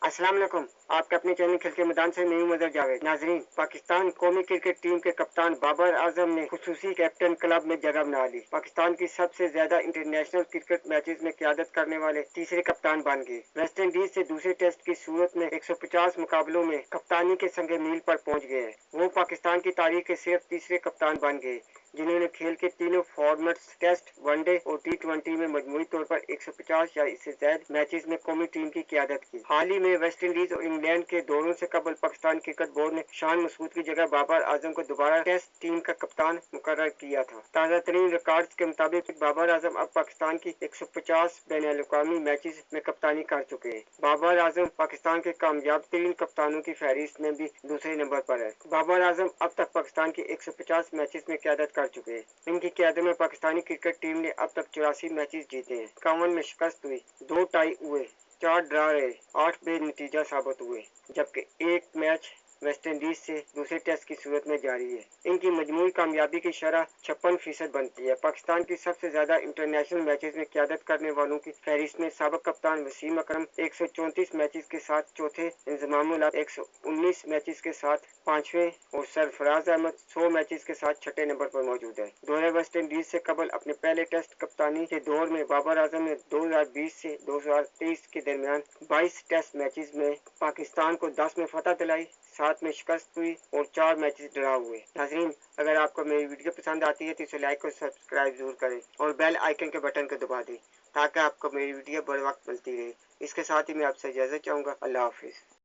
अस्सलाम वालेकुम। आपके अपने चैनल खेल के मैदान से मैं हूं मदर जावेद। नाजरीन, पाकिस्तान कौमी क्रिकेट टीम के कप्तान बाबर आजम ने खुसूसी कैप्टन क्लब में जगह बना ली। पाकिस्तान की सबसे ज्यादा इंटरनेशनल क्रिकेट मैचेस में क़यादत करने वाले तीसरे कप्तान बन गए। वेस्ट इंडीज से दूसरे टेस्ट की सूरत में 150 मुकाबलों में कप्तानी के संगे मील पर पहुंच गए हैं। वो पाकिस्तान की तारीख के सिर्फ तीसरे कप्तान बन गए जिन्होंने खेल के तीनों फॉर्मेट्स टेस्ट, वनडे और T20 में मजमूई तौर पर 150 या इससे ज्यादा मैचेस में कौमी टीम की क़यादत की। हाल ही में वेस्ट इंडीज और इंग्लैंड के दौरों से कबल पाकिस्तान क्रिकेट बोर्ड ने शान मसूद की जगह बाबर आजम को दोबारा टेस्ट टीम का कप्तान मुकर्रर किया था। ताज़ा तरीन रिकॉर्ड्स के मुताबिक बाबर आजम अब पाकिस्तान की 150 बैनुल-अक़वामी मैचेस में कप्तानी कर चुके हैं। बाबर आजम पाकिस्तान के कामयाब तरीन कप्तानों की फहरिस्त में भी दूसरे नंबर पर है। बाबर आजम अब तक पाकिस्तान की 150 मैचेस में क़यादत कर चुके हैं। इनकी क़यादत में पाकिस्तानी क्रिकेट टीम ने अब तक 84 मैचेस जीते हैं। 51 में शिकस्त हुई, 2 टाई हुए, 4 ड्रा रहे, 8 बेनतीजा साबित हुए, जबकि एक मैच वेस्ट इंडीज से दूसरे टेस्ट की सूरत में जारी है। इनकी मजमूई कामयाबी की शरह 56% बनती है। पाकिस्तान की सबसे ज्यादा इंटरनेशनल मैचेस में क़यादत करने वालों की फहरिस्त में साबिक कप्तान वसीम अकरम 134 मैचेस के साथ चौथे, इंजमामुल हक 119 मैचेस के साथ पांचवें और सरफराज अहमद 100 मैचेस के साथ छठे नंबर पर मौजूद है। दौरे वेस्ट इंडीज से कबल अपने पहले टेस्ट कप्तानी के दौर में बाबर आजम ने 2020 से 2023 के दरमियान 22 टेस्ट मैचेस में पाकिस्तान को 10 में फतह दिलाई, 7 में शिकस्त हुई और 4 मैचेस ड्रा हुए। नाज़रीन, अगर आपको मेरी वीडियो पसंद आती है तो इसे लाइक और सब्सक्राइब जरूर करें और बेल आइकन के बटन को दबा दें ताकि आपको मेरी वीडियो बर वक्त मिलती रहे। इसके साथ ही मैं आपसे इजाज़त चाहूँगा। अल्लाह हाफिज़।